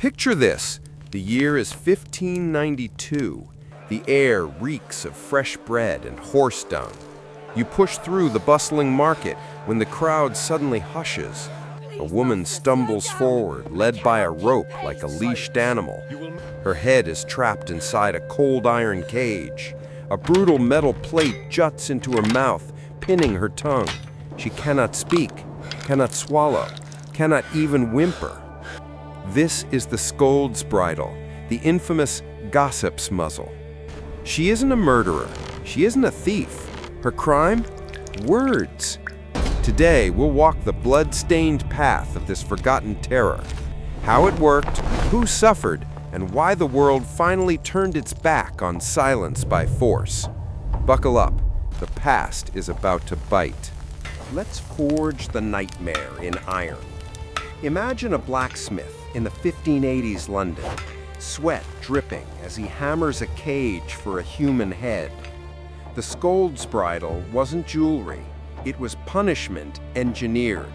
Picture this. The year is 1592. The air reeks of fresh bread and horse dung. You push through the bustling market when the crowd suddenly hushes. A woman stumbles forward, led by a rope like a leashed animal. Her head is trapped inside a cold iron cage. A brutal metal plate juts into her mouth, pinning her tongue. She cannot speak, cannot swallow, cannot even whimper. This is the Scold's bridle, the infamous gossip's muzzle. She isn't a murderer. She isn't a thief. Her crime? Words. Today, we'll walk the blood-stained path of this forgotten terror. How it worked, who suffered, and why the world finally turned its back on silence by force. Buckle up. The past is about to bite. Let's forge the nightmare in iron. Imagine a blacksmith in the 1580s London, sweat dripping as he hammers a cage for a human head. The Scold's bridle wasn't jewelry. It was punishment engineered.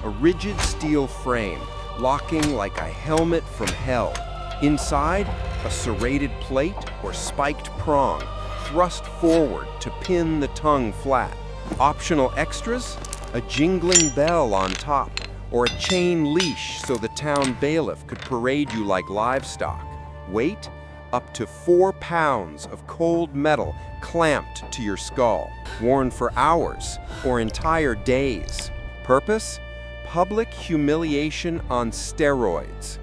A rigid steel frame, locking like a helmet from hell. Inside, a serrated plate or spiked prong, thrust forward to pin the tongue flat. Optional extras? A jingling bell on top, or a chain leash so the town bailiff could parade you like livestock. Weight? Up to 4 pounds of cold metal clamped to your skull, worn for hours or entire days. Purpose? Public humiliation on steroids.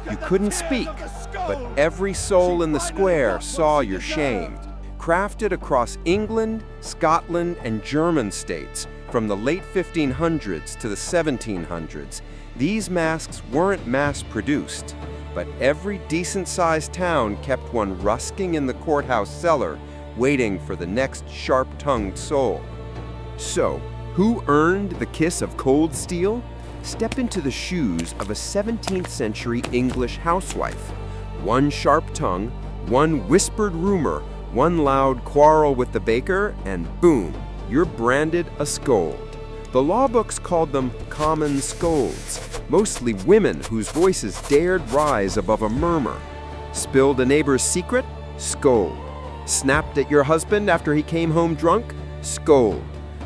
You couldn't speak, but every soul in the square saw your shame. Crafted across England, Scotland, and German states from the late 1500s to the 1700s, these masks weren't mass-produced, but every decent-sized town kept one rusting in the courthouse cellar, waiting for the next sharp-tongued soul. So, who earned the kiss of cold steel? Step into the shoes of a 17th century English housewife. One sharp tongue, one whispered rumor, one loud quarrel with the baker, and boom, you're branded a scold. The law books called them common scolds, mostly women whose voices dared rise above a murmur. Spilled a neighbor's secret? Scold. Snapped at your husband after he came home drunk? Scold.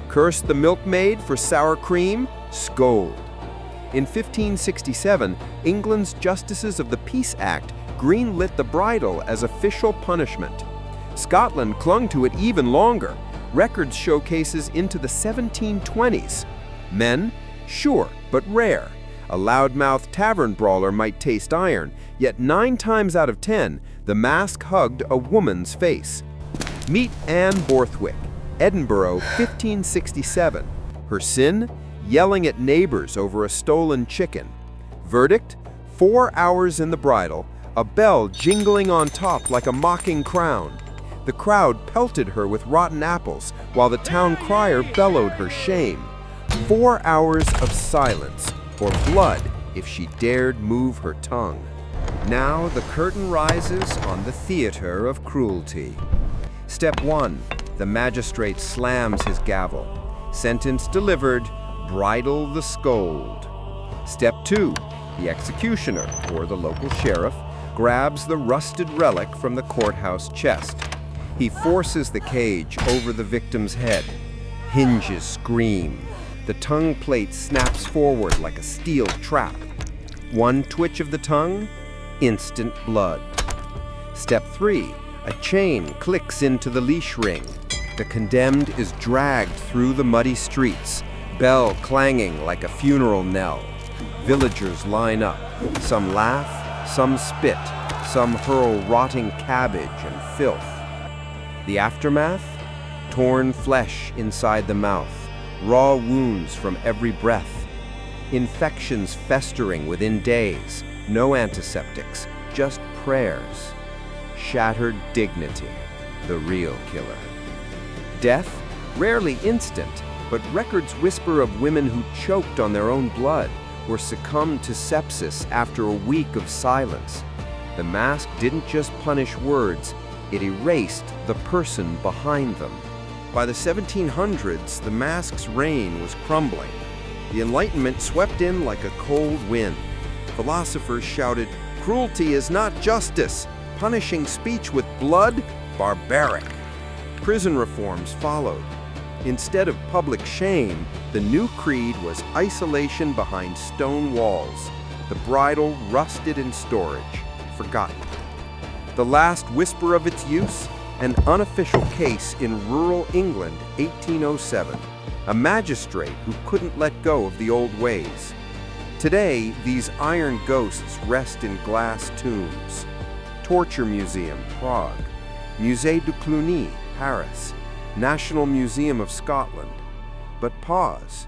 Cursed the milkmaid for sour cream? Scold. In 1567, England's Justices of the Peace Act greenlit the bridle as official punishment. Scotland clung to it even longer. Records show cases into the 1720s. Men? Sure, but rare. A loudmouthed tavern brawler might taste iron, yet 9 times out of 10, the mask hugged a woman's face. Meet Anne Borthwick, Edinburgh, 1567. Her sin? Yelling at neighbors over a stolen chicken. Verdict? 4 hours in the bridle, a bell jingling on top like a mocking crown. The crowd pelted her with rotten apples, while the town crier bellowed her shame. 4 hours of silence, or blood if she dared move her tongue. Now the curtain rises on the theater of cruelty. Step 1. The magistrate slams his gavel. Sentence delivered, bridle the scold. Step 2. The executioner, or the local sheriff, grabs the rusted relic from the courthouse chest. He forces the cage over the victim's head. Hinges scream. The tongue plate snaps forward like a steel trap. One twitch of the tongue, instant blood. Step 3. A chain clicks into the leash ring. The condemned is dragged through the muddy streets, bell clanging like a funeral knell. Villagers line up. Some laugh, some spit, some hurl rotting cabbage and filth. The aftermath? Torn flesh inside the mouth, raw wounds from every breath, infections festering within days, no antiseptics, just prayers. Shattered dignity, the real killer. Death? Rarely instant, but records whisper of women who choked on their own blood or succumbed to sepsis after a week of silence. The mask didn't just punish words, it erased the person behind them. By the 1700s, the mask's reign was crumbling. The Enlightenment swept in like a cold wind. Philosophers shouted, Cruelty is not justice. Punishing speech with blood? Barbaric. Prison reforms followed. Instead of public shame, the new creed was isolation behind stone walls. The bridle rusted in storage, forgotten. The last whisper of its use? An unofficial case in rural England, 1807. A magistrate who couldn't let go of the old ways. Today, these iron ghosts rest in glass tombs. Torture Museum, Prague. Musée du Cluny, Paris. National Museum of Scotland. But pause.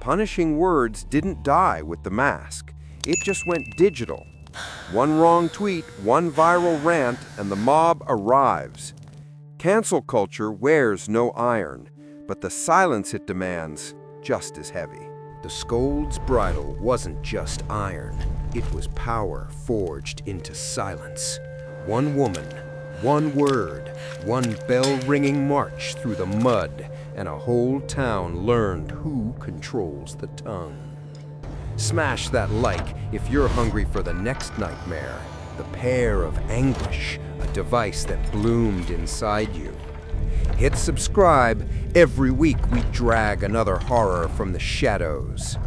Punishing words didn't die with the mask. It just went digital. One wrong tweet, one viral rant, and the mob arrives. Cancel culture wears no iron, but the silence it demands just as heavy. The Scold's bridle wasn't just iron. It was power forged into silence. One woman, one word, one bell-ringing march through the mud, and a whole town learned who controls the tongue. Smash that like if you're hungry for the next nightmare, the pear of anguish, a device that bloomed inside you. Hit subscribe. Every week we drag another horror from the shadows.